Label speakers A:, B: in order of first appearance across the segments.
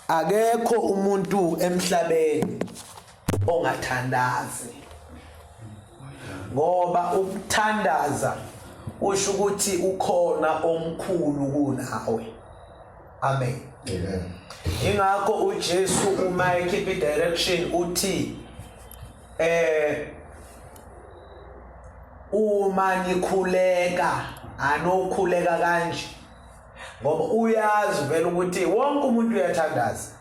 A: akekho umuntu emhlabeni ongathandazi ngoba ukuthandaza usho ukuthi ukhona omkhulu kunawe. Amen.
B: Amen.
A: Ingakho uJesu uma ekhipha direction uthi uma nikhuleka anokhuleka kanje ngoba uyazi vele ukuthi wonke umuntu uyathandaza.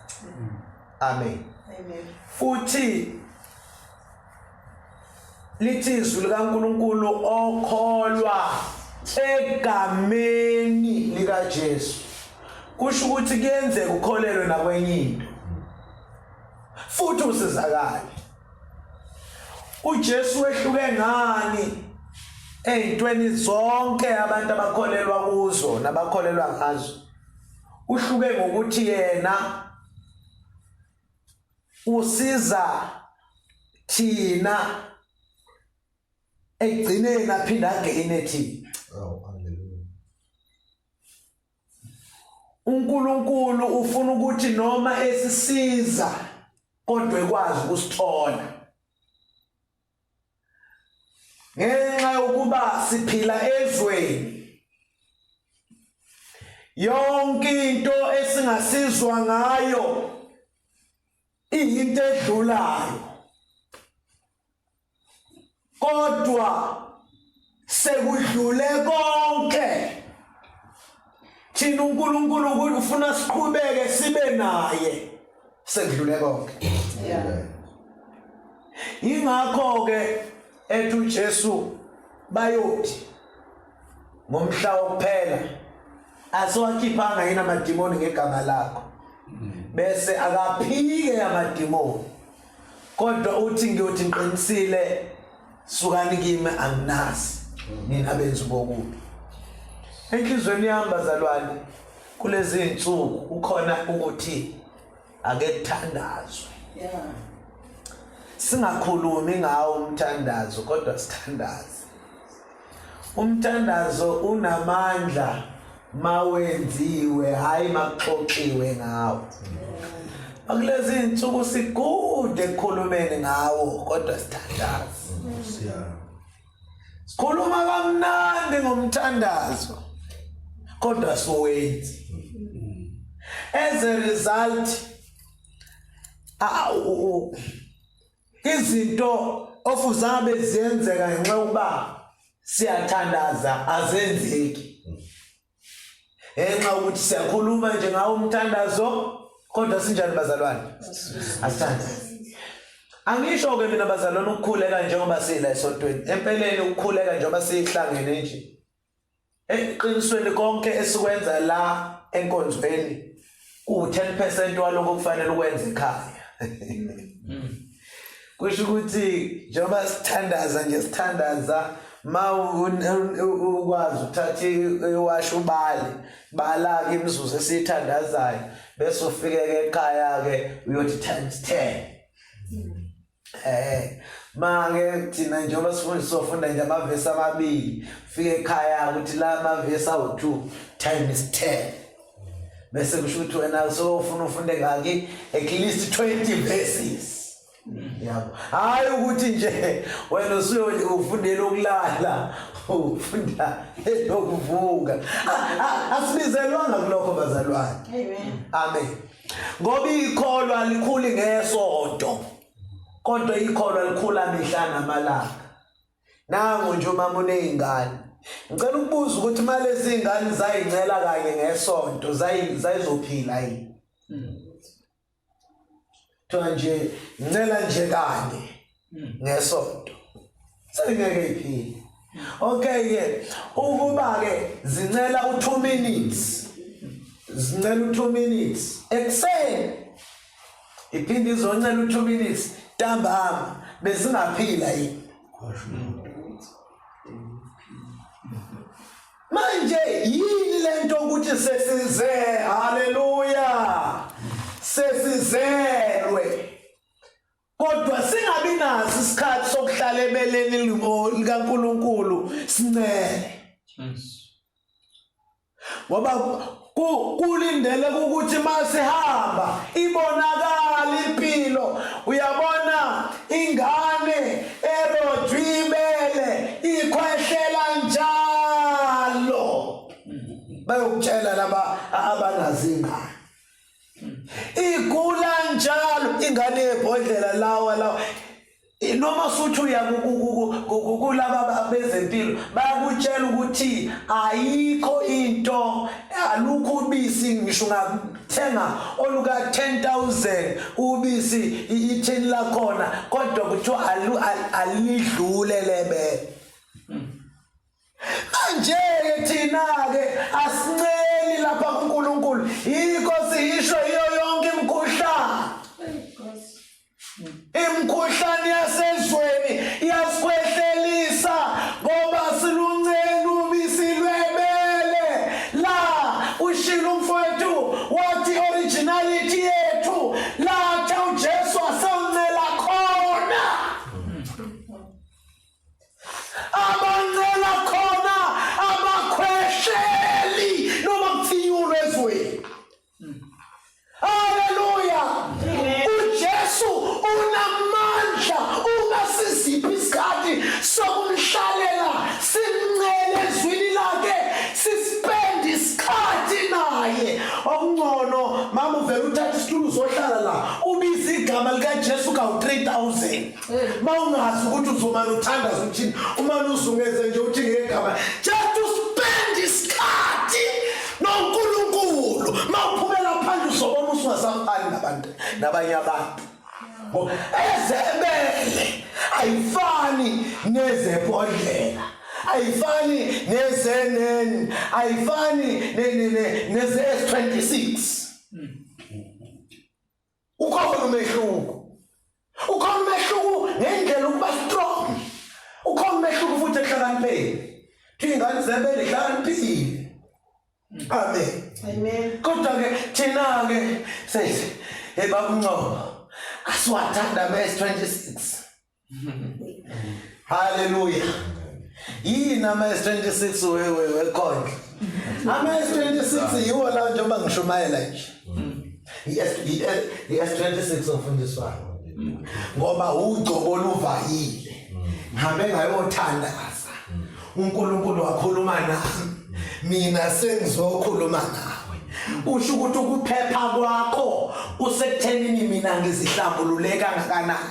A: Amen.
C: Amen.
A: Futhi lithi izwi likaNkulunkulu okholwa egameni likaJesu kusho ukuthi kuyenzeka ukholelwe nakwenye into futhi usizakale. uJesu wehluke ngani ezintweni zonke abantu abakholelwa kuzo nabakholelwa ngazo? Uhluke ngokuthi yena usiza thina egcineni aphinda agene thina.
B: Oh, hallelujah.
A: uNkulunkulu ufuna ukuthi noma esisiza kodwa ekwazi ukusithola ngenxa yokuba siphila ezweni. Yonke into esingasizwa ngayo iyinto edlulayo, kodwa sekudlule konke thina uNkulunkulu ufuna siqhubeke sibe naye sekudlule konke.
B: Amen.
A: Ingakho ke ethi uJesu bayothi ngomhla wokuphela asiwakhiphanga yini amadimoni ngegama lakho bese akaphike amadimoni kodwa uthi ngiyothi ngiqinisile sukani kimi anginazi nina benzi bokubi. Enhlizweni yami bazalwane kulezi insuku ukhona ukuthi ake kuthandazwe.
C: Yeah.
A: Singakhulumi ngawo umthandazo kodwa sithandaze. Umthandazo unamandla mawenziwe hayi makuxoxiwe ngawo. Akulezi insuku sikude ekukhulumeni ngawo kodwa sithandaze. Sikhuluma kamnandi ngomthandazo kodwa siwenzi. As a result izinto ofuzabe ziyenzeka ngenxa yokuba siyathandaza azenzeki. Ngenxa ukuthi siyakhuluma nje ngawo umthandazo kodwa sinjani bazalwane? Asithandaze. Angisho ke mina bazalwane ukukhuleka njengoba sila esontweni. Empeleni ukukhuleka njengoba sihlangene nje. Eqinisweni konke esikwenza la enkonzweni ku10% waloko kufanele ukwenza ekhaya. Kusho ukuthi njengoba sithandaza nje sithandaza ma ukwazi uthatha iwasha ubale bala ke imizuzu esithandazayo bese ufike ekhaya ke uyothi ×10. Manje thina njengoba sifunda nje amavesi amabili ufike ekhaya ukuthi la amavesi awu2 ×10 bese kusho ukuthi wena sofuna ufunde ngaki at least 20 verses. Yabo hayi ukuthi nje wena usuyofundela ukulala ufunda lokuvuka. Asibizelwanga kulokho bazalwane.
C: Amen.
A: Amen. Ngoba ikholwa likhuli ngesonto kodwa ikholwa likhula mihla namalanga. Nangu nje umama unezingane ngicela ukubuza ukuthi mali ezingane zayincela kanye ngesonto zayizophila yini? Nje ncela nje kanye ngesonto sengeke iphile. Okay ke ukuba ke zincela u2 minutes zincela u2 minutes ekseni iphinde izoncela u2 minutes ntambama bezingaphila yini? Manje yini lento ukuthi sesize? Haleluya, sesizelwe kodwa singabi naso isikhathi sokuhlala ebeleni likaNkulunkulu sincele. Ngoba kulindele ukuthi masihamba ibonakala impilo. Uyabona ingane erojwe ibele ikhwehlela njalo. Bayokutshela laba abanazi ingane. Igula njalo ingane ebhodlela lawa. Noma suthi uya kulaba bezempilo bayakutshela ukuthi ayikho into alukho ubisi ngisho ngathenga oluka 10,000 ubisi ithini la khona kodwa kuthiwa alidlule lebe. Manje thina ke asinceli lapha kuNkulunkulu yikho siyisho iyo yonke imikhuhlane. Imikhuhlane yasezweni iyasikhwehlelisa ngoba siluncela ubisi lwebele. La ushilo umfowethu wathi originality yethu la cha uJesu asoncela khona. Abancela khona abakhwehleli noma kuthinyulwe ezweni. Hallelujah. uJesu unamandla ungasiziphi isikhathi sokumhlalela simncele ezwini lakhe sispend isikhathi naye. Okungcono mama uvela uthatha isitulo uzohlala la ubiza igama likaJesu ka-3,000 mawungazi ukuthi uzomana uthandaza uthini umane uzungeze nje uthi ngegama just to spend isikhathi noNkulunkulu. Mawuphumela phandle uzobona usungasafani nabantu nabanye abantu. Ezebele ayifani nezebhodlela, ayifani nezeneni, ayifani neze-S26. Ukhona umehluko. Ukhona umehluko ngendlela ukuba strong. Ukhona umehluko futhi ehlakanipheni. Ingane zebele ihlakaniphile. Amen.
C: Amen.
A: Kodwa ke thina ke sethi ebakuncoba asiwathanda ama-S26. Hallelujah. Yini ama-S26 wekhondla? Ama-S26 yiwo la njengoba ngishumayela nje. I-S26 umfundisi wami. Ngoba ugcobo oluvayile. Ngihambe ngayothandaza. uNkulunkulu wakhuluma nami. Mina sengizokhuluma nawe. Usho ukuthi ukuphepha kwakho usekuthenini mina ngizihlambulule kangakanani.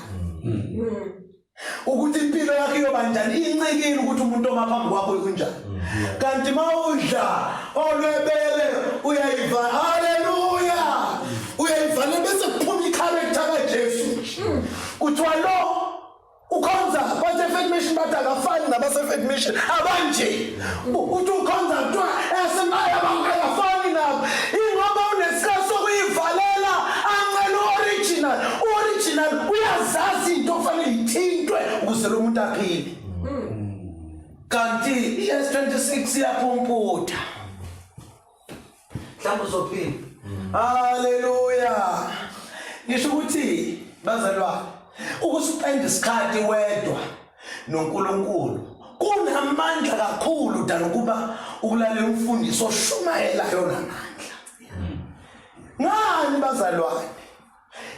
A: Ukuthi impilo yakhe iyoba njani incikile ukuthi umuntu omaphambi kwakho kunjani. Kanti mawudla olwebele uyayiva. Haleluya. Uyayivala bese kuphuma i-character kaJesu. Kuthiwa lo ukhonza base-faith mission bathi akafani nabase-faith mission abanje. Uthi ukhonza kuthiwa esemaya abangafani nabo. Ingoba unesikhathi sokuyivalela ancela original uyazazi into ofanele ithintwe ukuze lo muntu aphile. Kanti i-S26 iyaphumputha. Mhlawumbe uzophila. Haleluya. Ngisho ukuthi bazalwane ukuspend isikhathi wedwa noNkulunkulu kunamandla kakhulu dala ukuba ukulalela umfundiso oshumayelayo namandla. Ngani bazalwane?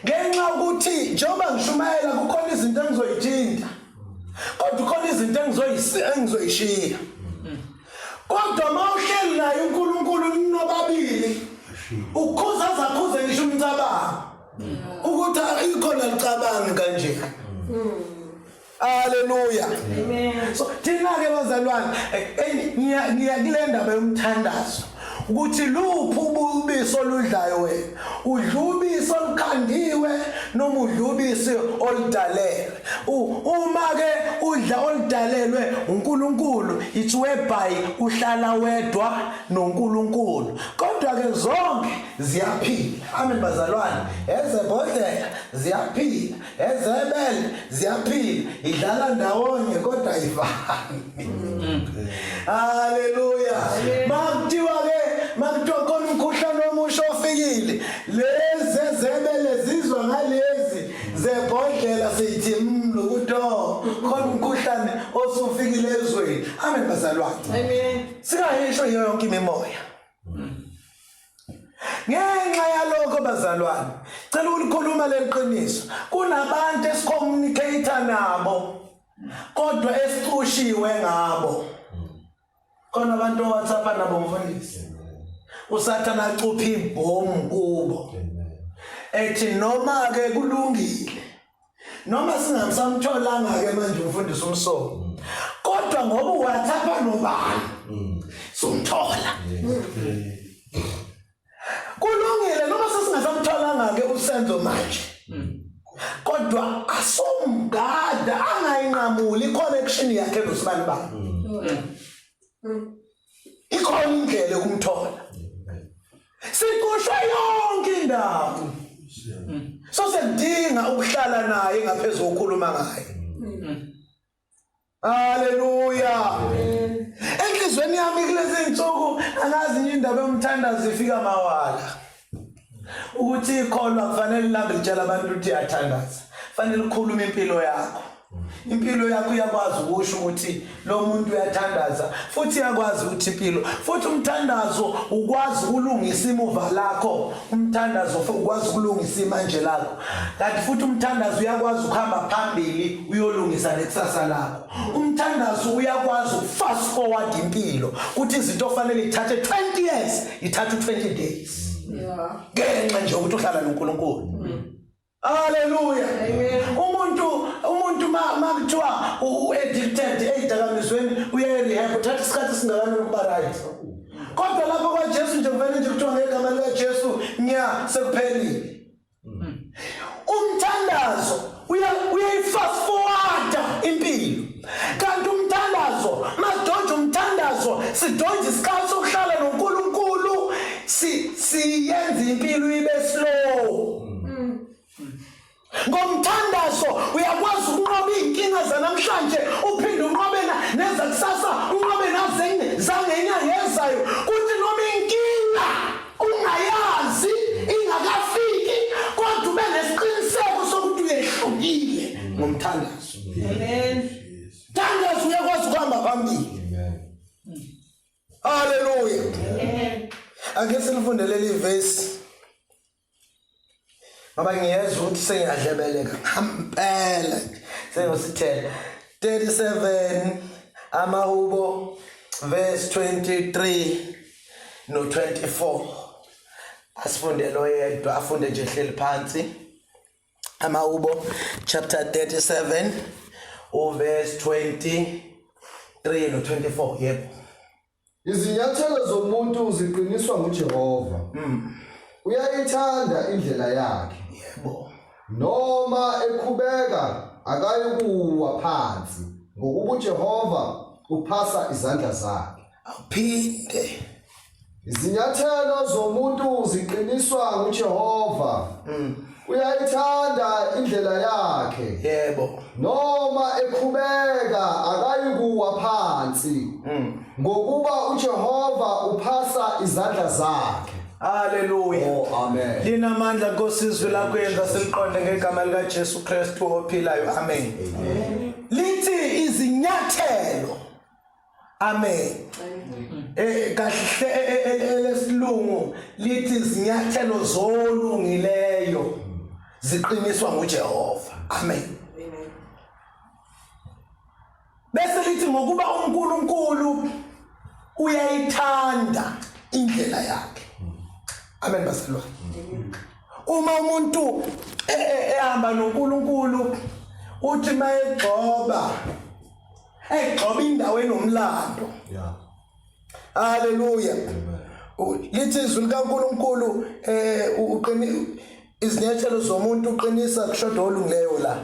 A: Ngenxa ukuthi njengoba ngishumayela kukhona izinto engizoyithinta. Kodwa kukhona izinto engizoyishiya. Kodwa mawuhleli naye uNkulunkulu ninobabili ukhuza zakhuze ngisho umcabango. Ukuthi ikhona licabanga kanje. Haleluya.
C: Amen.
A: So thina ke bazalwane ngiyakulenda bayomthandazo ukuthi luphi ubisi oludlayo wena. Udla ubisi olukhandiwe noma udla ubisi oludalelwe. Uma ke udla oludalelwe uNkulunkulu it's whereby uhlala wedwa noNkulunkulu. Kodwa ke zonke ziyaphila. Amen bazalwane. Ezebhodlela ziyaphila, ezebele ziyaphila. Idlala ndawonye kodwa ayifani. Haleluya. Makuthiwa khona umkhuhlane omusha ofikile. Lezi ezebele zizwa ngalezi zebhodlela sithi lokudo khona umkhuhlane osufikile ezweni. Amen bazalwane.
C: Amen.
A: Singayisho yonke imimoya. ngenxa yalokho bazalwane cela ukulikhuluma leliqiniso kunabantu esicommunicate nabo kodwa esicushiwe ngabo khona abantu WhatsApp nabo mfundisi usathana acupha ibhomu kubo ethi noma ke kulungile noma singamsamtholanga ke manje umfundisi umsomo kodwa ngoba WhatsApp nobani somthola kulungile noma singasamtholanga ke usenzo manje kodwa asomgada angayinqamuli connection yakhe nosibani bani ikhona indlela yokumthola sikushwa yonke indawo so sedinga ukuhlala naye ngaphezulu ukukhuluma ngaye haleluya enhlizweni yami kulezi insuku angazi nje indaba yomthandazo ifika mawala ukuthi ikholwa kufanele lambe litshela abantu ukuthi uyathandaza fanele ukhulume impilo yakho iyakwazi ukusho ukuthi lo muntu uyathandaza futhi iyakwazi ukuthi impilo futhi umthandazo ukwazi ukulungisa imuva lakho umthandazo ukwazi ukulungisa imanje lakho kanti futhi umthandazo uyakwazi ukuhamba phambili uyolungisa lekusasa lakho umthandazo uyakwazi ukufast forward impilo ukuthi izinto ofanele ithathe 20 years ithathe 20 days ngenxa nje ukuthi uhlala noNkulunkulu haleluya umuntu makuthiwa u-addicted eyidakamizweni uye-rehab uthatha isikhathi singakanani ukuba right kodwa lapho kwaJesu nje kuvele nje kuthiwa ngegama likaJesu sekuphelile umthandazo uyayifast forward impilo kanti umthandazo madonje umthandazo sidonje isikhathi sokuhlala noNkulunkulu siyenza impilo ibe slow ngomthandazo uyakwazi ukunqoba izinkinga zanamhlanje uphinde unqobe nezakusasa unqobe zangenyanga ezayo kuthi noma inkinga ungayazi ingakafiki kodwa ube nesiqiniseko sokuthi uyehlukile ngomthandazo amen thandazo uyakwazi ukuhamba phambili haleluya amen ake silifundele livesi ngoba ngiyezwa ukuthi sengiyadlebeleka ngempela sengosithela 37 Amahubo verse 23 no 24 asifundele oyedwa afunde nje hleli phansi Amahubo chapter 37 verse 23 no 24 yebo
B: izinyathelo zomuntu ziqiniswa nguJehova uyayithanda indlela yakhe
A: yebo
B: noma ekhubeka akayikuwa phansi ngokuba uJehova uphasa izandla zakhe
A: aphinde
B: izinyathelo zomuntu ziqiniswa nguJehova uyayithanda indlela yakhe
A: yebo
B: noma ekhubeka akayikuwa phansi ngokuba uJehova uphasa izandla zakhe
A: haleluya
B: oh amen
A: linamandla nkosizwe lakho yenza siliqonde ngegama lika Jesu Kristu ophilayo amen lithi izinyathelo amen kahle lesilungu lithi izinyathelo zolungileyo ziqiniswa nguJehova amen bese lithi ngokuba uNkulunkulu uyayithanda indlela yakhe amen basalwa uma umuntu ehamba noNkulunkulu uthi mayegcoba indawo enomlando
B: yeah
A: haleluya lithi izwi likaNkulunkulu izinyathelo zomuntu uqinisa kushoda olungileyo la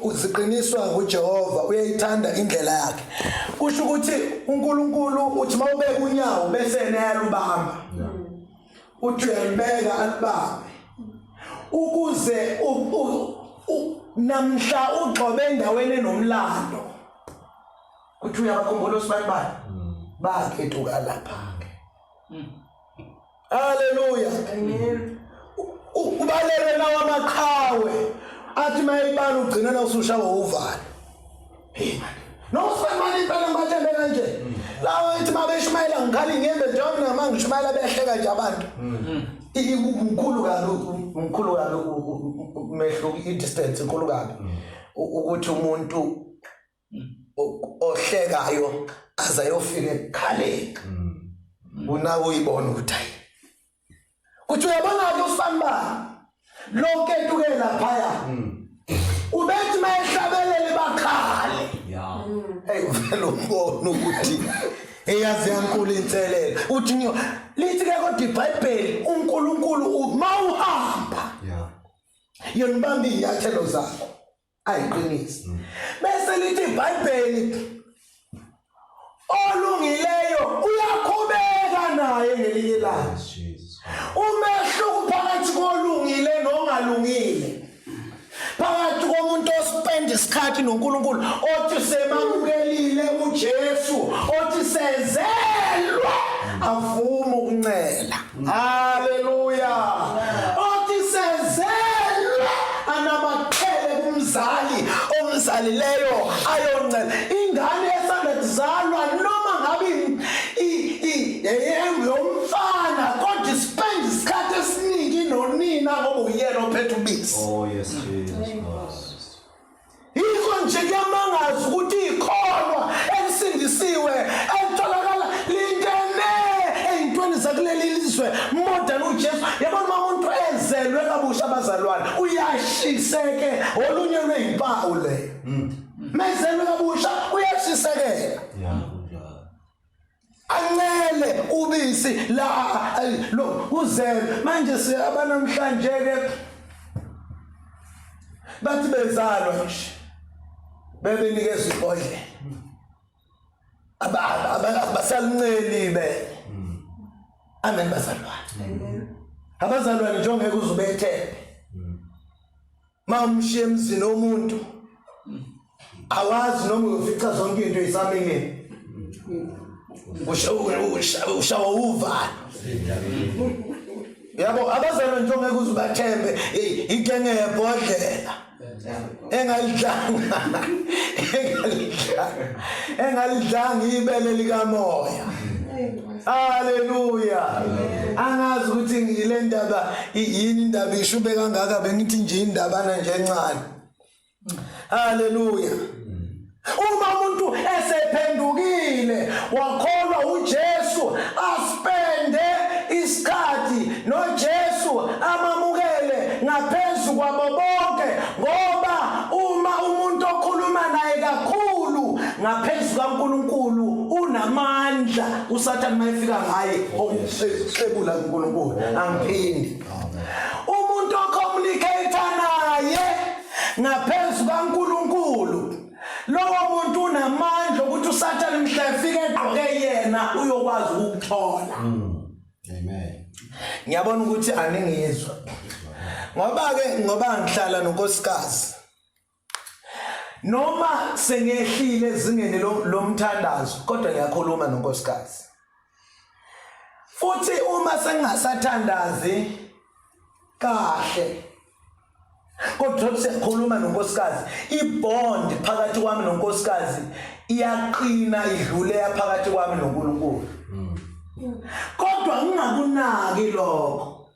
A: uziqiniswa nguJehova uyayithanda indlela yakhe kusho ukuthi uNkulunkulu uthi mawubeka unyawo bese eyalubamba uthi uyalibeka alibambe ukuze namhla ugcobe endaweni enomlando uthi uyakhumbula usibani bakhethuka lapha haleluya amen ubalele nawo amaqhawe athi mayibani ugcina na usushawa uvalo hey man no sifamani impela ngathembe kanje lawo ethi mabeshumayela ngikhali ngembe njengoba namanga ngishumayela behleka nje abantu Umkhulu kabi umehluko i-distance inkulu kabi ukuthi umuntu ohlekayo azayofika ekhaleni unawo uyibona ukuthi hayi kuthi uyabona ke usanibani lonke etuke laphaya ubethi mayehlabelele bakhale hey uvela umbona ukuthi eyazi yankulu inselelo uthi nyo lithi ke kodwa iBhayibheli uNkulunkulu mawuhamba yonibamba izinyathelo zakho ayiqinisi bese lithi iBhayibheli olungileyo uyakhubeka naye ngelinye ilanga umehluko phakathi kolungile nongalungile phakathi komuntu ospend isikhathi noNkulunkulu othi semamukelile uJesu othi senzelwe avuma ukuncela haleluya othi senzelwe anamakhele kumzali omzalileyo ayoncela ingane esanda kuzalwa noma ngabe yomfana kodwa spend isikhathi esiningi nonina ngoba uyena ophethe ubisi
B: oh yes Jesus
A: yikho nje kuyamangaza ukuthi ikholwa elisindisiwe elitholakala lintene ey'ntweni zakuleli lizwe more than uJesu yabona umuntu enzelwe kabusha abazalwane uyashiseke olunye lweyimpawu le mezelwe kabusha uyashisekela ancele ubisi la lo uzelwe manje siyabanamhlanje ke bathi bezalwa nje bebenikeza ibhodlela abasalinceli be amen bazalwane abazalwane nje ongeke uzubethele mawumshiye emzini omuntu awazi noma uyofica zonke into ezisamengeni ushawa uvalo yabo abazalwane nje ongeke uzubathembe into engebhodlela engalidlanga ibele likamoya haleluya angazi ukuthi ngile ndaba yini indaba ishube kangaka bengithi nje indabana nje encane haleluya uma umuntu esephendukile wakholwa uJesu aspende isikhathi noJesu amamukele ngaphezulu kwabo bonke ngoba uma umuntu okhuluma naye kakhulu ngaphezulu kaNkulunkulu unamandla uSathane mayefika ngaye okusebula kuNkulunkulu angiphindi umuntu ocommunicate naye ngaphezulu kaNkulunkulu lowo muntu unamandla ukuthi uSathane mhla efike egqoke yena uyokwazi ukuthola
B: amen
A: ngiyabona ukuthi aningizwa ngoba ngihlala nonkosikazi noma sengehlile ezingeni lomthandazo kodwa ngiyakhuluma nonkosikazi futhi uma sengasathandazi kahle kodwa siyakhuluma nonkosikazi ibond phakathi kwami nonkosikazi iyaqina idlule phakathi kwami noNkulunkulu kodwa ngingakunaki lokho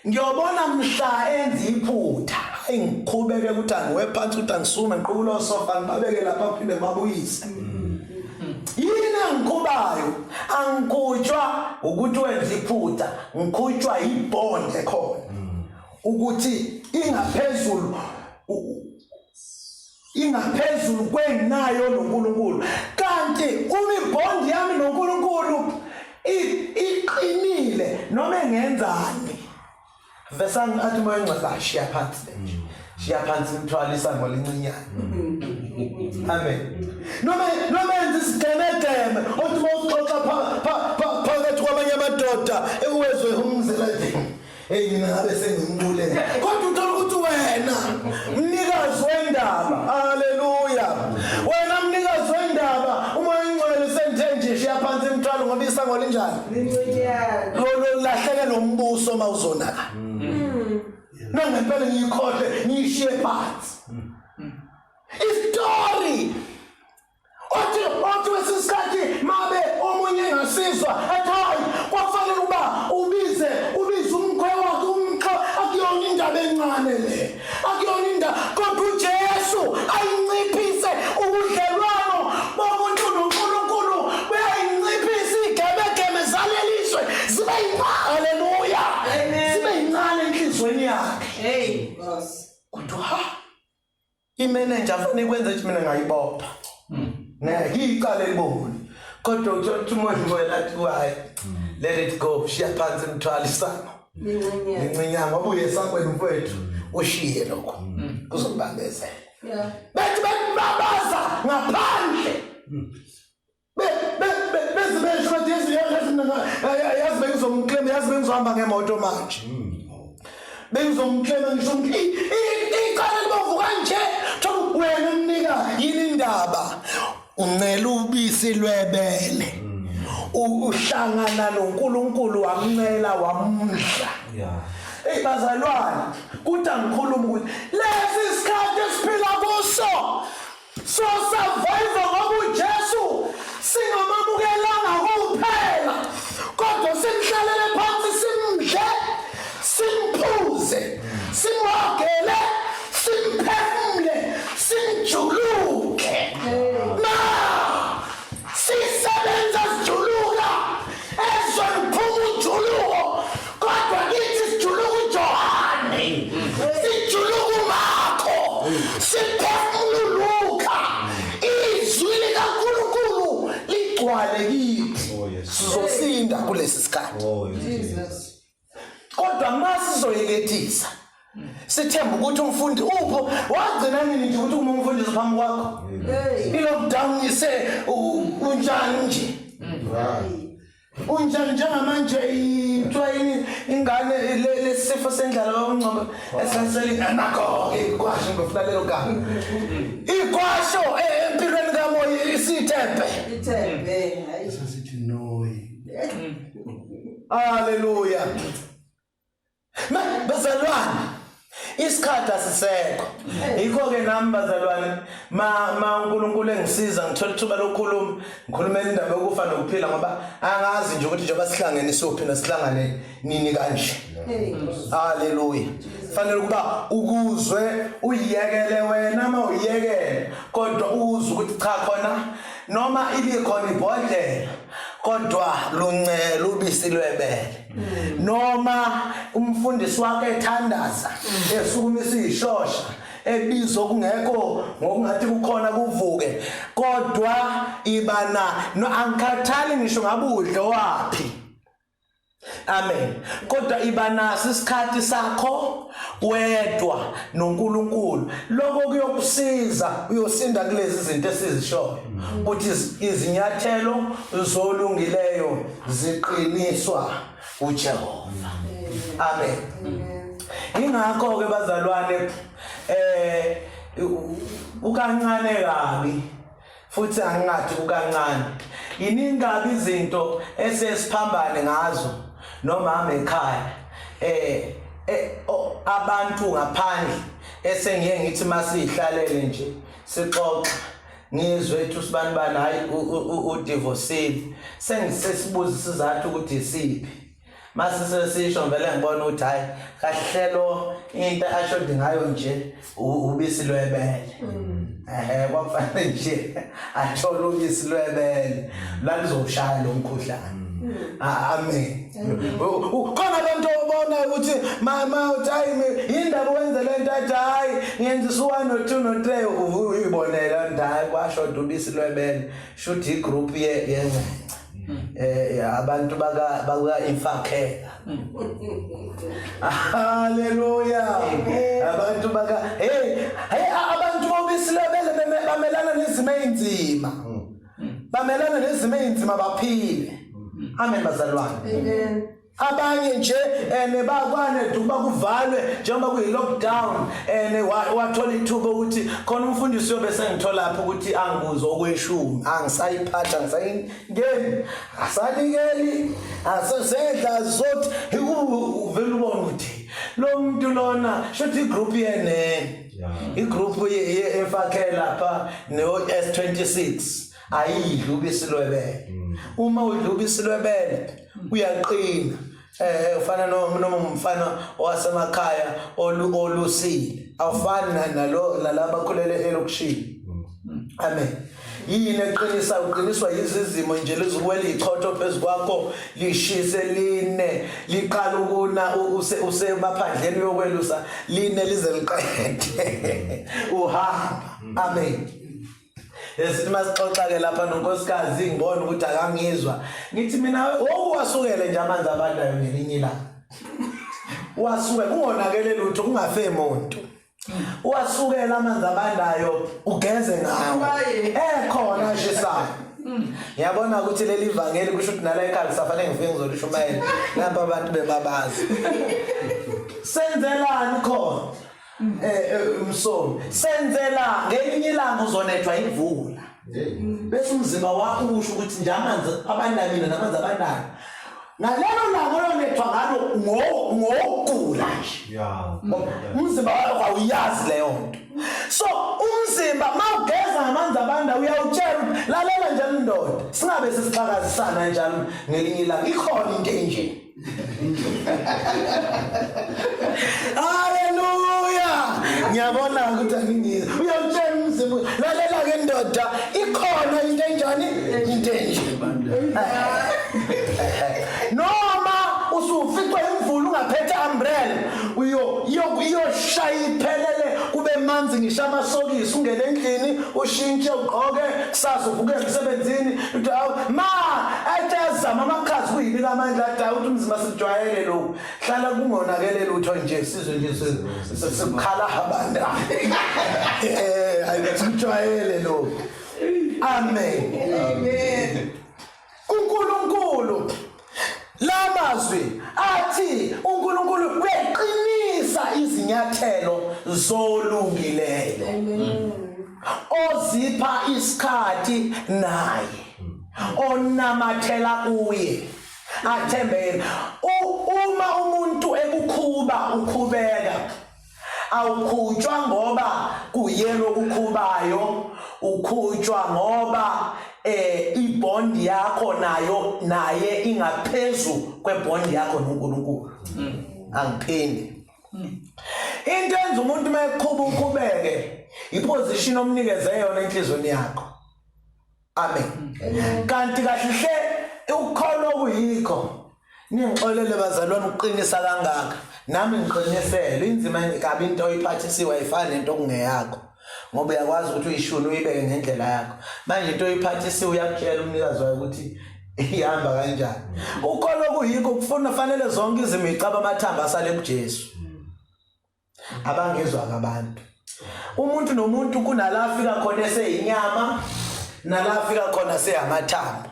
A: ngiyobona mhla enza iphutha hayi ngiqhubeke ukuthi angiwe phansi ukuthi angisume ngiqubulo sofa ngibabeke lapha kuphinde mabuyise yini angiqhubayo angikhutshwa ukuthi wenza iphutha ngikhutshwa ibond ekhona ukuthi ingaphezulu kwenayo noNkulunkulu kanti uma ibond yami noNkulunkulu iqinile noma engenzani vesa ngathi moyengcaka shiya phansi nje shiya phansi ngithwalisa ngolincinyana amen noma enza isigemegeme othi mawuxoxa phakathi kwabanye amadoda ewezwe umzela hey mina ngabe sengimule kodwa uthola ukuthi wena mnikazi wendaba haleluya wena mnikazi wendaba uma ingcwele senthenje shiya phansi imthwalo ngoba isango linjani lincinyana lo lahleke nombuso mawuzonaka nangempela ngiyikhohle ngiyishiye phansi istory othi wesisikhathi mabe omunye ngasizwa athayi kwafanele uba ubize encane le akuyona indawo kodwa uJesu ayinciphise ubudlelwano bomuntu noNkulunkulu uyayinciphisa igebegeme zaleliswe zibe haleluya zibe incane enhlizweni yakhe kodwa imanager afune kwenza ukuthi mina ngayibopha iqale libone kodwa uthi umuntu welathi hayi let it go shiya phansi imthwala isana Ngincinyanga ngoba uyesakwena mfowethu ushiye lokho kuzobambezela bethi babaza ngaphandle bezibesho bathi yazi bengizomclaim yazi bengizohamba ngemoto manje bengizomclaim ngisho iqala libovuka nje thola wena umnika yini indaba uncela ubisi lwebele uhlangana noNkulunkulu wamncela wamndla bazalwane kuthi angikhuluma ukuthi lesi isikhathi esiphila kuso so survive ngoba uJesu singamamukelanga kuphela kodwa simhlalele phansi simdle simphuze simhogele simphefumule simjuluke sisebenza sijuluka ezoniphuma ujuluko kodwa kithi sijuluka uJohane sijuluka uMakho siphefumuluka izwi likaNkulunkulu ligcwale kithi sizosinda kulesi sikhathi kodwa masizoyekethisa sithemba ukuthi umfundi upho wagcina nini nje ukuthi umfundisi phambi kwakho i-lockdown ise unjani nje unjani njengamanje itwayini ingane lesifo sendlala wabungcwaba esaseli nakho ikwasho ngofuna lelo gama ikwasho empilweni kamoya isithembe hayi sasithi no haleluya bazalwane isikhathi asisekho yikho ke nami bazalwane ma uNkulunkulu engisiza ngithola ithuba lokukhuluma ngikhulumela indaba yokufa nokuphila ngoba angazi nje ukuthi njengoba sihlangene sophi sihlangane nini kanje haleluya fanele ukuba ukuzwe uyekele wena ma uyekele kodwa uzwe ukuthi cha khona noma ibikhona ibhodlela kodwa luncela ubisi lwebele noma umfundisi wakhe ethandaza esukumisa ishosha ebizo kungekho ngokungathi kukhona kuvuke kodwa ibana no angikhathali ngisho ngabudle wapi amen kodwa ibanasi isikhathi sakho wedwa noNkulunkulu lokho kuyokusiza uyosinda kulezi izinto esizishoyo ukuthi izinyathelo zolungileyo ziqiniswa uJehova amen ingakho ke bazalwane ukancane kabi futhi angingathi ukancane iningabi izinto esesiphambane ngazo noma ekhaya abantu ngaphandle esengiye ngithi masihlalele nje sixoxa ngizwe ethi usibani bani hayi udivorce sengisesibuza sizathu ukuthi isiphi mase sesisho vele ngibona ukuthi hayi kahlelo into ashodi ngayo nje ubisi lwebele kwafanele nje athola ubisi lwebele la lizoshaya lo mkhuhlane amen khona abantu obona ukuthi mama time indaba wenze lento athi hayi ngenza u1 no 2 no 3 uyibonela ndayi kwashoda ubisi lwebele shothi igroup yenza abantu baka infakela haleluya abantu baka abantu bobisi lwebele bamelana nezimo ezinzima bamelana nezimo ezinzima baphile amen bazalwane amen abanye nje nebakwane duba kuvalwe njengoba kuyi lockdown wathola ithuba ukuthi khona umfundisi yobe sengithola lapho ukuthi angibuzwe okweshumi angisayiphatha ngisayingeni asanikeli asesedla zothi uvela ubona ukuthi lo muntu lona shothi igroup yenene igroup yemfakela lapha no S26 ayidla ubisi lwebele uma udla ubisi lwebele uyaqina ufana noma umfana wasemakhaya olusile awufani nalaba khulele elokushini. Amen. Yini uqiniswa izizimo nje lizukwela ichotho phezukwakho lishise line liqala ukuna usemaphandleni yokwelusa line lize liqede uhamba. Amen. Esithi masixoxa ke lapha nonkosikazi ngibona ukuthi akangizwa ngithi mina owasukele nje amanzi abandayo ngelinye ilanga wasuke kungonakele lutho kungafe umuntu wasukela amanzi abandayo ugeze ngawo khona shisayo. Ngiyabona ukuthi leli ivangeli kusho ukuthi nala ekhaya kusafanele ngifike ngizolishumayela lapha abantu bebabazi senzelani khona umsomi senzela ngelinye ilanga uzonethwa imvula bese umzimba wakho usho ukuthi nje amanzi abandayo mina namanzi abandayo ngalelo langa oyonethwa ngalo ngokugula nje umzimba wakho awuyazi leyo nto. So umzimba mawugeza ngamanzi abandayo uyawutshela lalela njalo indoda singabe sisixhakazisana njalo ngelinye ilanga ikhona into enje. Hallelujah. Ngiyabona ukuthi angingizwa uyawutshela umzimba lalela ke ndoda ikhona into enjani into enje. Noma usuficwe imvula ungaphethe umbrella uyoshaya iphelele kube manzi ngisha amasokisi ungene endlini ushintshe ugqoke kusasa uvuke emsebenzini uthi ma ayazama amakhazi kuyini lamandla athi ukuthi umzimba sijwayele lokho hlala kungonakele lutho nje sizwe nje sikhala abanda ayijwayele lokho. Amen. Amen. uNkulunkulu lamazwi athi uNkulunkulu weqinisa izinyathelo zolungileyo ozipha isikhathi naye onamathela kuye athembele. Uma umuntu ekukhuba ukhubeka awukhutshwa ngoba kuyena okukhubayo ukhutshwa ngoba ibondi yakho naye ingaphezu kwebondi yakho noNkulunkulu. Angiphindi into enza umuntu mayekhuba ukhubeke iposition omnikeze yona enhlizweni yakho. Amen. Kanti kahle ukukholwa kuyikho ningixolele bazalwane uqinisa kangaka nami ngiqinisele inzima kabi into oyiphathisiwe ayifani nento okungeyakho ngoba uyakwazi ukuthi uyishune uyibeke ngendlela yakho manje into oyiphathisiwe uyakutshela umnikazi wayo ukuthi ihamba kanjani. Ukukholwa kuyikho kufanele zonke izimicaba amathamba asale kuJesu abangezwa kabantu. Umuntu nomuntu kunalafika khona eseyinyama nalafika khona seyamathamba.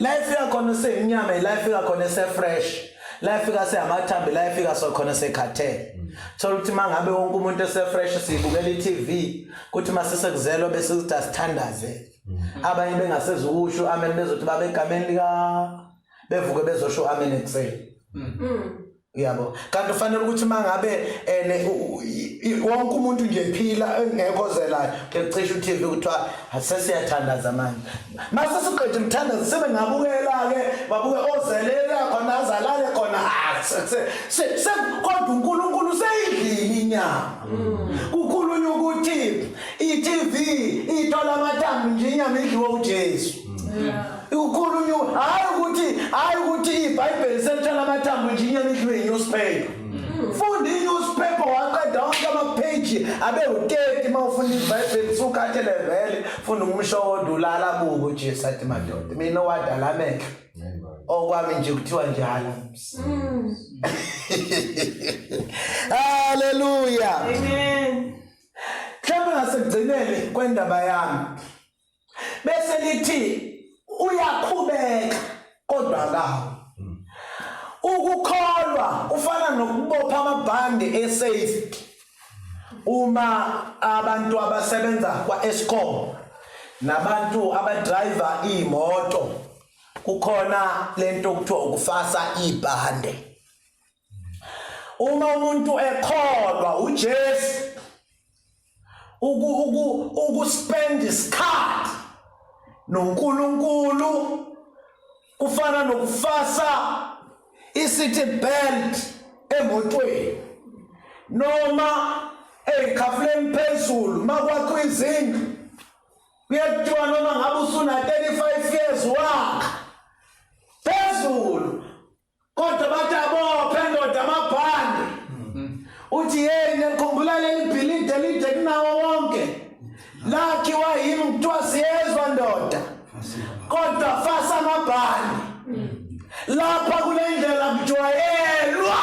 A: La ifika khona seyinyama ilafika khona sefresh la ifika seyamathamba la ifika sokhona sekhathele. So ukuthi mangabe wonke umuntu esefresh sibukela iTV kuthi masesekuzelwa bese ukuthi asithandaze abanye bengasezukusho amen bezothi babe egameni lika bevuke bezosho amen ekseni. Yabo kanti ufanele ukuthi mangabe wonke umuntu nje ephila engekho-zelayo kecisha uTV kuthiwa asesiyathandaza manje mase siqede umthandazo sebe ngabukela ke babuke ozelela khona azalale khona kodwa uNkulunkulu seyidlile inyama. Kukhulunywa ukuthi iTV ithola amathambo nje inyama idliwe uJesu. Ukhulunywa hayi ukuthi iBhayibheli selithola amathambo nje inyama idliwe newspaper. Funda i-newspaper waqeda wonke ama-page abe u-30 mawufunda iBhayibheli sukhathele vele funda umshokodo ulala buko uJesu athi madoda mina owadala amehlo okwami nje kuthiwa njalo. Hallelujah. Amen. Mhlawumbe ngasekugcineni kwendaba yami bese lithi uyaqhubeka kodwa akawo. Ukukholwa ufana nokubopha amabhande esafety. Uma abantu abasebenza kwa-Eskom nabantu abadriver imoto kukhona lento okuthiwa ukufasa ibhande. Uma umuntu ekholwa uJesu ukuspend isikhathi noNkulunkulu kufana nokufasa isithi belt emotweni noma ekhafuleni phezulu makwakho izindlu kuyekuthiwa noma ngabe usuna 35 years wakha phezulu kodwa bathi abophe ndoda amabhande uthi yena ngikhumbula leli bhilidi elide kunawo wonke lakhiwa yimi kuthiwa siyezwa ndoda kodwa fasa amabhande lapha kule ndlela kujwayelwa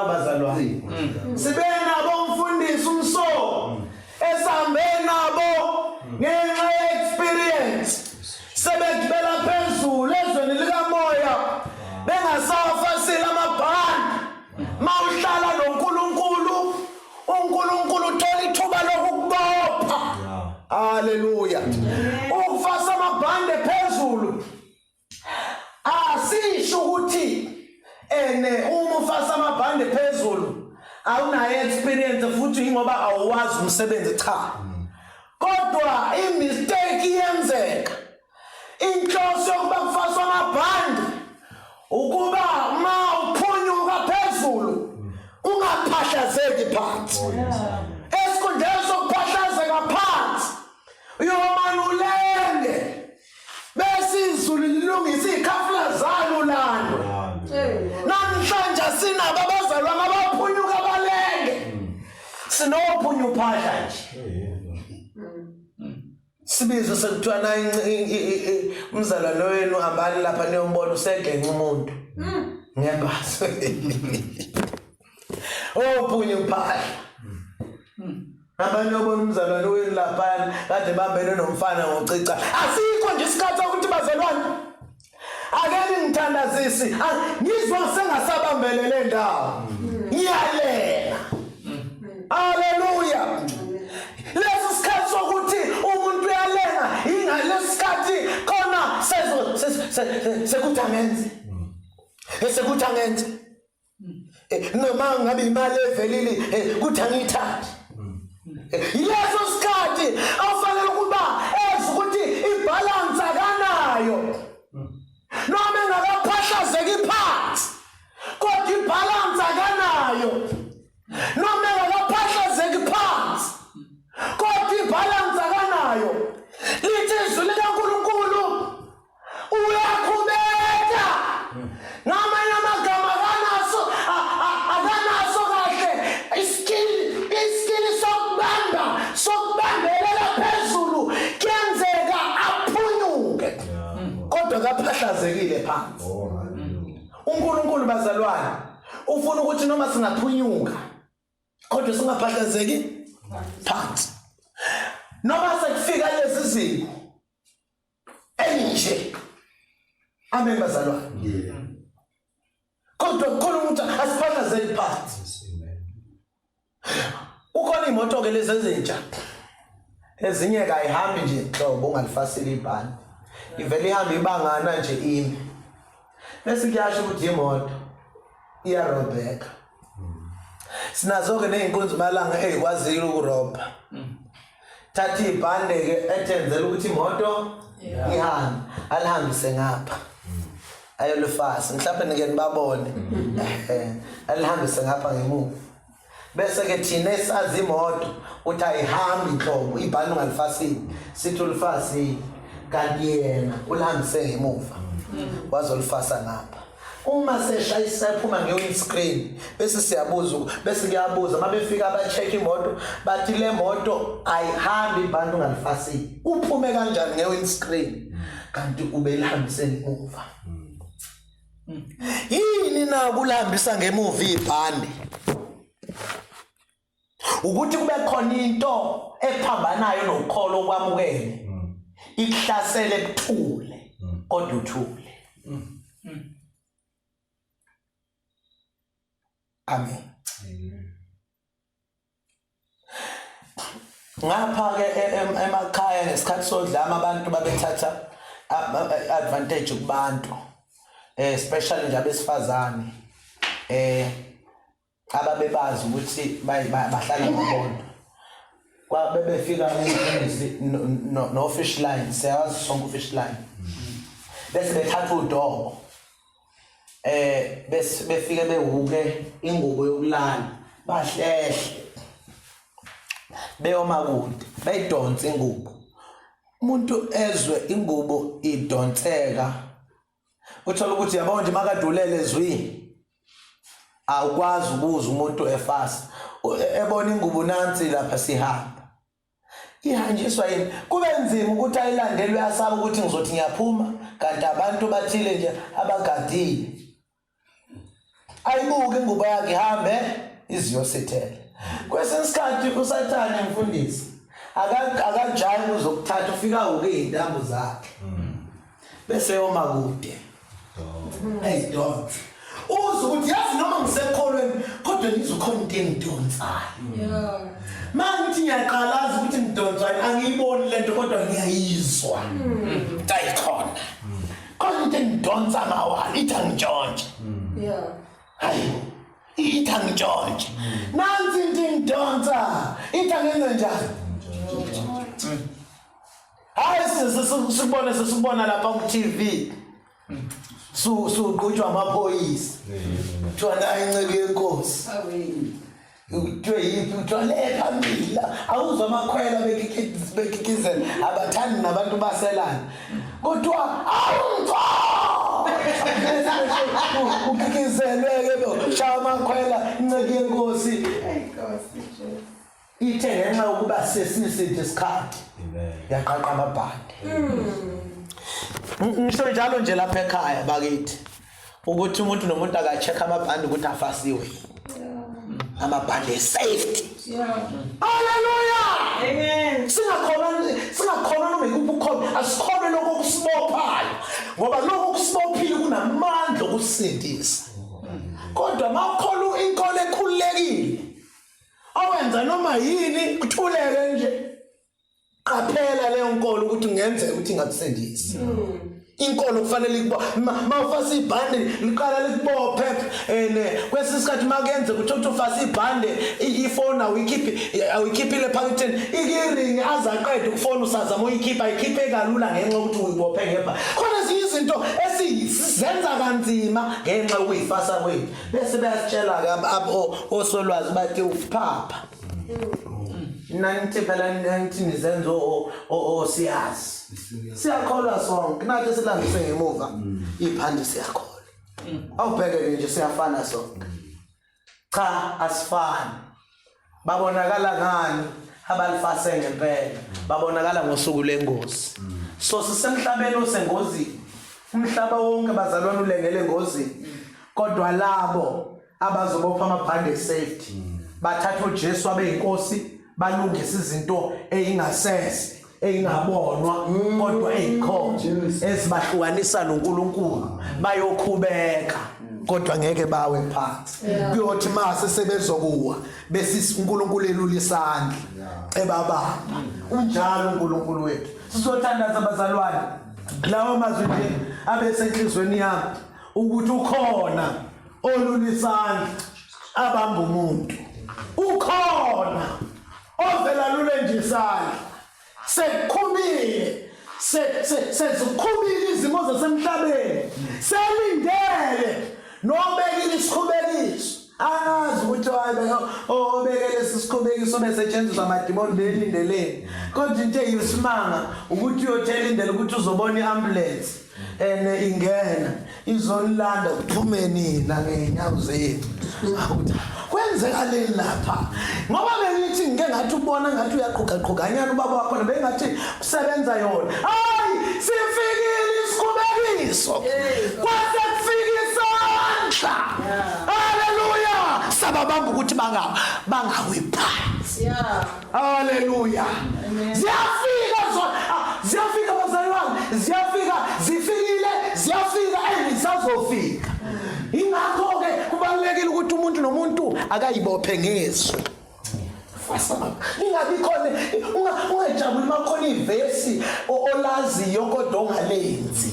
A: bazalwane sibe nabo umfundisi umso esambe nabo ngenxa ye-experience sebegibela phezulu ezweni likamoya bengasafa sila amabhande mawuhlala noNkulunkulu uNkulunkulu uthola ithuba lokukubopha haleluya ukufasa amabhande phezulu asisho ukuthi uma ufasa amabhande phezulu awunayo experience futhi ingoba awuwazi umsebenzi cha kodwa imistake iyenzeka inhloso yokuba kufaswa amabhande ukuba ma uphunyuka phezulu ungaphahlazeki phansi esikhundleni sokuphahlazeka phansi uyomane ulenge bese izulu lilungisa ikhafula zalo lando namhlanje sinabo abazalwane abaphunyuka balenge sinophunya uphahla nje sibizo sekuthiwa na umzalwane wenu hambani lapha niyombona usegenca umuntu ngembaso ophunya uphahla abanye obona umzalwane wenu lapha kade bambene nomfana ngocica asikho nje isikhathi ukuthi bazalwane akeni ngithandazisi ngizwa sengasabambelele ndawo ngiyalela haleluya lesi sikhathi sokuthi umuntu uyalenga ingalesi sikhathi khona sekuthi angenze sekuthi angenze noma ngabe imali evelile kuthi angiyithathe yileso sikhathi awufanele ukuba ezi ukuthi ibalance akanayo noma engakaphahlazeki phansi kodwa ibalance akanayo noma engakaphahlazeki phansi kodwa ibalance akanayo lithi izwi likaNkulunkulu uyaqhubeka ngamanye amagama akanaso kahle iskili sokubambelela phezulu kuyenzeka aphunyuke kodwa kaphahlazekile phansi uNkulunkulu bazalwane ufuna ukuthi noma singaphunyuka kodwa singaphahlazeki phansi noma sekufika lezi zinto enje amen bazalwane kodwa khona umuntu asiphahlazeki phansi ukhona imoto ke lezi ezintsha ezinye kayihambi nje hlobo ungalifasile ibhani ivele ihamba ibangana nje imi bese kuyasho ukuthi imoto iyarobheka sinazo ke nezinkunzi malanga ezikwaziyo ukurobha thatha ibhande ke ethenzela ukuthi imoto ihambe alihambise ngapha ayolifasa mhlawumbe ngeke nibabone alihambise ngapha ngemuva bese ke thina esazi imoto uthi ayihambi inhlobo ibhande ungalifasile sithi ulifasile kanti yena ulihambise ngemuva wazolifasa ngapha uma seshayisa phuma nge-windscreen bese siyabuza bese kuyabuza mabefika abacheck imoto bathi le moto ayihambi ibhande ungalifasile uphume kanjani nge-windscreen kanti ubelihambise ngemuva yini na kulihambisa ngemuva ibhande ukuthi kube khona into ephambanayo nokholo kwamukele ikuhlasele ebuthule kodwa uthule amen ngapha ke emakhaya ngesikhathi sodlama abantu babethatha advantage kubantu especially nje abesifazane ababebazi ukuthi bahlala ngobona kwabe befika no fish line siyazi sonke fish line bese bethatha udobo befike behuke ingubo yokulala bahlehle beyomakude bayidonsa ingubo umuntu ezwe ingubo idonseka uthola ukuthi yabona nje makadulele ezwini awukwazi ukuza umuntu efasa ebona ingubo nansi lapha sihamba ihanjiswa yini kube nzima ukuthi ayilandelwe asaba ukuthi ngizothi ngiyaphuma kanti abantu bathile nje abagadile ayibuke ingubo yakhe ihambe iziyosithela kwesinye isikhathi usathane mfundisi akajali uzokuthatha ufika uke izintambo zakhe bese yoma kude hey don't uze ukuthi yazi noma ngisekholweni kodwa ngizokhona into engidonsayo manje ngiyaqalaza ukuthi ngidonsayo angiyiboni lento kodwa ngiyayizwa tayikhona kodwa into engidonsa mawala ithi angitshontshe hayi ithi angitshontshe nansi into engidonsa ithi angenze njani hayi sibona lapha ku TV suqhutshwa amaphoyisa thona inceke yenkosi uthe yipi uthole phambili awuzwa amakhwela bekikizela abathandi nabantu baselana kodwa ukikizeleke shaya amakhwela inceke yenkosi ithe ngenxa yokuba sesisithi isikhathi yaqaqa amabhande ngisho njalo nje lapha ekhaya bakithi ukuthi umuntu nomuntu akacheck amabhande ukuthi afasiwe amabhande safety hallelujah amen singakhona noma ikuphi ukhona asikhona lokho kusibophayo ngoba lokho kusibophile kunamandla okusindisa kodwa mawukhola inkolo ekhululekile awenza noma yini uthuleke nje qaphela leyo nkolo ukuthi ngenzeka ukuthi ngakusendisi inkolo kufanele mawufasa ibhande liqala likubophe kwesisikhathi makenze ukuthi ufasa ibhande ifone awuyikhipile phaketheni ikiringi azaqede ukufona usazama uyikhipha ayikhiphe kalula ngenxa ukuthi uyibophe ngebha khona izinto esizenza kanzima ngenxa ukuyifasa kwethu bese bayasitshela ke osolwazi bathi uphapha 90% izenzo siyazi siyakholwa sonke nathi silangise ngemuva iphandi siyakholwa awubheke nje siyafana sonke cha asifani babonakala ngani abalifase ngempela babonakala ngosuku lengozi so sisemhlabeni osengozini umhlaba wonke bazalwane ulengele engozini kodwa labo abazobopha amabhande safety bathatha uJesu abeyinkosi balungisa izinto eyingasese eyingabonwa kodwa eyikhona ezibahlukanisa noNkulunkulu bayokhubeka kodwa ngeke bawe phansi kuyothi mase sebezokuwa bese uNkulunkulu elula isandla ebabamba unjalo uNkulunkulu wethu sizothandaza abazalwane lawo mazwi nje abesenhlizweni yami ukuthi ukhona olula isandla abamba umuntu ukhona ovela lule nje isandla sekukhumile sezikhumile izimo zasemhlabeni selindele nobekile isikhubekiso angazi ukuthi obekele isikhubekiso besetshenziswa amadimoni belindeleni kodwa into eyisimanga ukuthi uyothela indlela ukuthi uzobona iambulance ingena izolanda kuthumeni la ngenyawo zenu kwenzekaleni lapha ngoba bengithi ngeke ngathi ubona ngathi uyaqhuqaqhukanyana ubaba wakho bengathi usebenza yona hayi sifikile isikhubekiso kwase kufika isandla haleluya sababamba ukuthi bangawiphansi haleluya ziyafika bazalwane ziyafika ayisazofika ingakho ke kubalekile ukuthi umuntu nomuntu akayibophe ngeso ingabi khona ungajabuli makhona ivesi olaziyo kodwa ongalenzi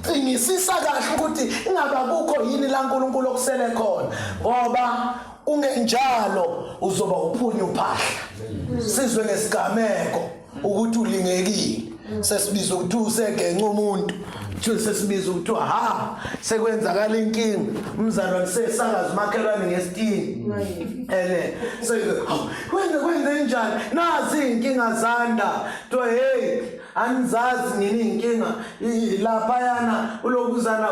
A: qinisisa kahle ukuthi ingaba kukho yini la uNkulunkulu okusele khona ngoba ungenjalo uzoba uphunya uphahla sizwe ngesigameko ukuthi ulingekile sesibiza ukuthi usegenca umuntu nje sesibiza ukuthi ha sekwenzakala inkinga umzalwane sesakaza umakhelwane ngesitini kwenze njani nazi inkinga zanda to hey anizazi nini inkinga lapha yana ulokuzana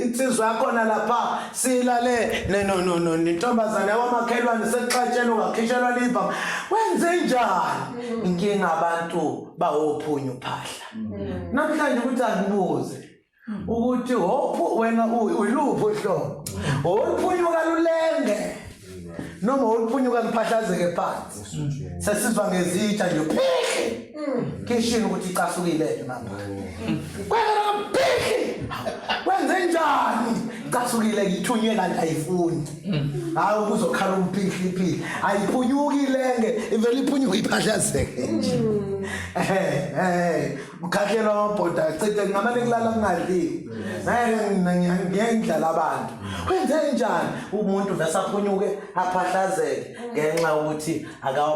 A: insizwa yakho lapha silale no intombazane yamakhelwane sexatshela ungakhishelwa lipa wenze njani inkinga abantu bawophunya uphahla namhlanje ukuthi angibuze ukuthi hophu wena uyilupho hlobo oluphunyuka lulenge noma oluphunyuka liphahlazeke phansi sesizwa ngezitsha nje phiki kishini ukuthi icasukile mama kwena phiki wenze njani icasukile ngithunywe kanti ayifuni hayi ukuzokhala umphiki iphili ayiphunyuki ilenge ivele iphunyuka iphahlazeke nje ukhahlelwa amabhoda cithe ngamane kulala kungadliwe ngendlela abantu wenze njani umuntu vesaphunyuke aphahlazeke ngenxa ukuthi